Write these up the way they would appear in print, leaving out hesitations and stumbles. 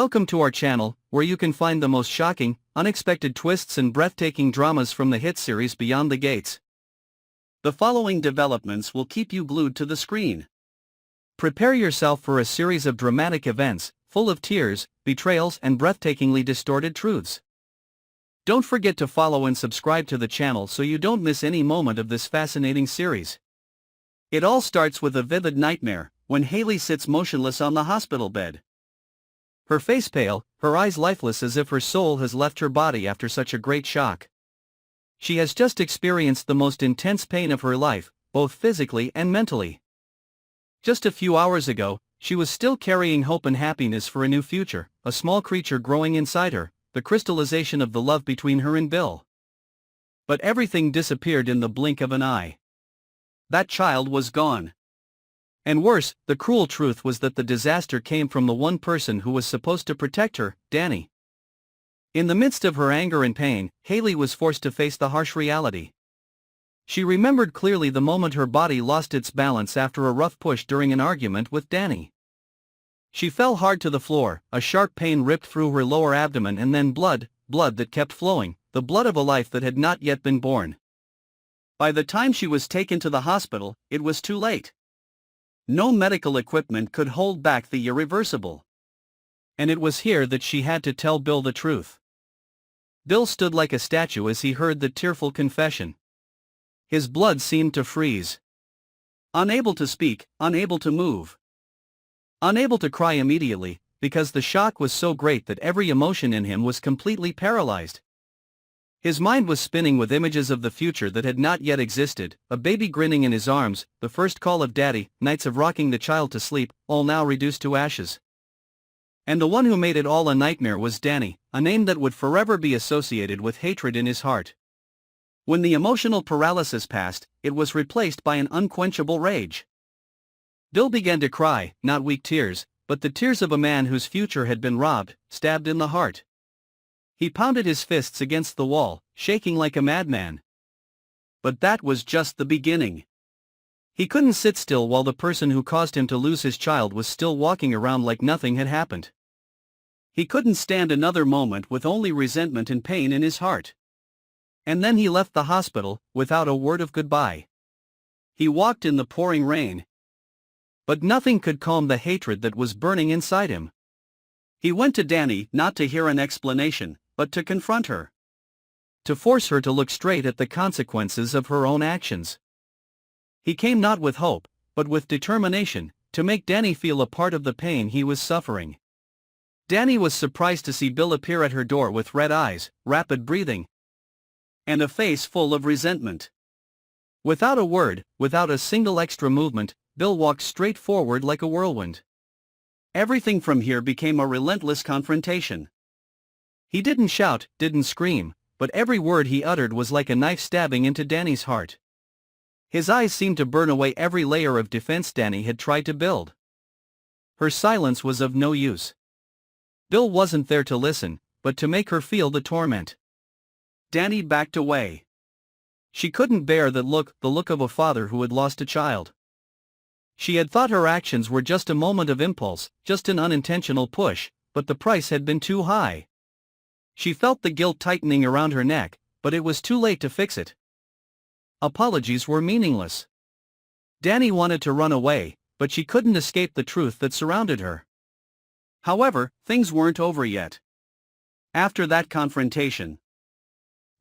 Welcome to our channel, where you can find the most shocking, unexpected twists and breathtaking dramas from the hit series Beyond the Gates. The following developments will keep you glued to the screen. Prepare yourself for a series of dramatic events, full of tears, betrayals and breathtakingly distorted truths. Don't forget to follow and subscribe to the channel so you don't miss any moment of this fascinating series. It all starts with a vivid nightmare, when Hayley sits motionless on the hospital bed. Her face pale, her eyes lifeless as if her soul has left her body after such a great shock. She has just experienced the most intense pain of her life, both physically and mentally. Just a few hours ago, she was still carrying hope and happiness for a new future, a small creature growing inside her, the crystallization of the love between her and Bill. But everything disappeared in the blink of an eye. That child was gone. And worse, the cruel truth was that the disaster came from the one person who was supposed to protect her, Dani. In the midst of her anger and pain, Hayley was forced to face the harsh reality. She remembered clearly the moment her body lost its balance after a rough push during an argument with Dani. She fell hard to the floor, a sharp pain ripped through her lower abdomen, and then blood that kept flowing, the blood of a life that had not yet been born. By the time she was taken to the hospital, it was too late. No medical equipment could hold back the irreversible. And it was here that she had to tell Bill the truth. Bill stood like a statue as he heard the tearful confession. His blood seemed to freeze. Unable to speak, unable to move. Unable to cry immediately, because the shock was so great that every emotion in him was completely paralyzed. His mind was spinning with images of the future that had not yet existed, a baby grinning in his arms, the first call of Daddy, nights of rocking the child to sleep, all now reduced to ashes. And the one who made it all a nightmare was Dani, a name that would forever be associated with hatred in his heart. When the emotional paralysis passed, it was replaced by an unquenchable rage. Bill began to cry, not weak tears, but the tears of a man whose future had been robbed, stabbed in the heart. He pounded his fists against the wall, shaking like a madman. But that was just the beginning. He couldn't sit still while the person who caused him to lose his child was still walking around like nothing had happened. He couldn't stand another moment with only resentment and pain in his heart. And then he left the hospital, without a word of goodbye. He walked in the pouring rain. But nothing could calm the hatred that was burning inside him. He went to Dani not to hear an explanation, but to confront her. To force her to look straight at the consequences of her own actions. He came not with hope, but with determination, to make Dani feel a part of the pain he was suffering. Dani was surprised to see Bill appear at her door with red eyes, rapid breathing, and a face full of resentment. Without a word, without a single extra movement, Bill walked straight forward like a whirlwind. Everything from here became a relentless confrontation. He didn't shout, didn't scream, but every word he uttered was like a knife stabbing into Dani's heart. His eyes seemed to burn away every layer of defense Dani had tried to build. Her silence was of no use. Bill wasn't there to listen, but to make her feel the torment. Dani backed away. She couldn't bear the look of a father who had lost a child. She had thought her actions were just a moment of impulse, just an unintentional push, but the price had been too high. She felt the guilt tightening around her neck, but it was too late to fix it. Apologies were meaningless. Dani wanted to run away, but she couldn't escape the truth that surrounded her. However, things weren't over yet. After that confrontation,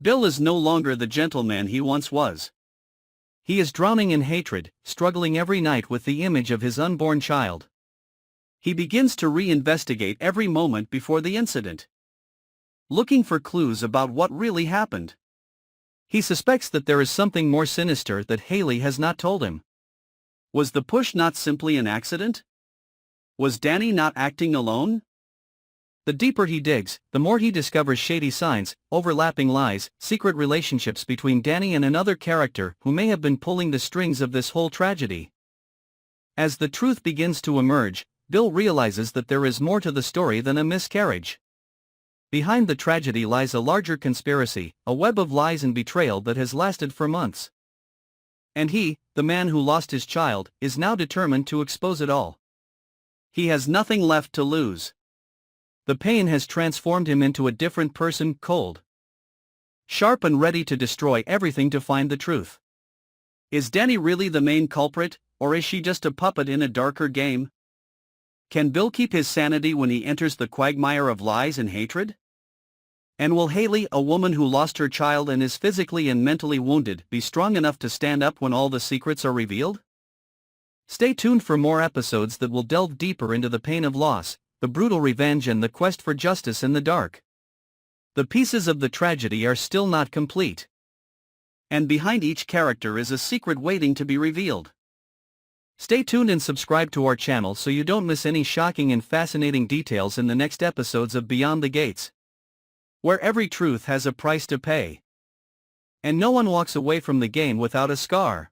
Bill is no longer the gentleman he once was. He is drowning in hatred, struggling every night with the image of his unborn child. He begins to reinvestigate every moment before the incident, looking for clues about what really happened. He suspects that there is something more sinister that Hayley has not told him. Was the push not simply an accident? Was Dani not acting alone? The deeper he digs, the more he discovers shady signs, overlapping lies, secret relationships between Dani and another character who may have been pulling the strings of this whole tragedy. As the truth begins to emerge, Bill realizes that there is more to the story than a miscarriage. Behind the tragedy lies a larger conspiracy, a web of lies and betrayal that has lasted for months. And he, the man who lost his child, is now determined to expose it all. He has nothing left to lose. The pain has transformed him into a different person, cold, sharp and ready to destroy everything to find the truth. Is Dani really the main culprit, or is she just a puppet in a darker game? Can Bill keep his sanity when he enters the quagmire of lies and hatred? And will Hayley, a woman who lost her child and is physically and mentally wounded, be strong enough to stand up when all the secrets are revealed? Stay tuned for more episodes that will delve deeper into the pain of loss, the brutal revenge and the quest for justice in the dark. The pieces of the tragedy are still not complete. And behind each character is a secret waiting to be revealed. Stay tuned and subscribe to our channel so you don't miss any shocking and fascinating details in the next episodes of Beyond the Gates, where every truth has a price to pay. And no one walks away from the game without a scar.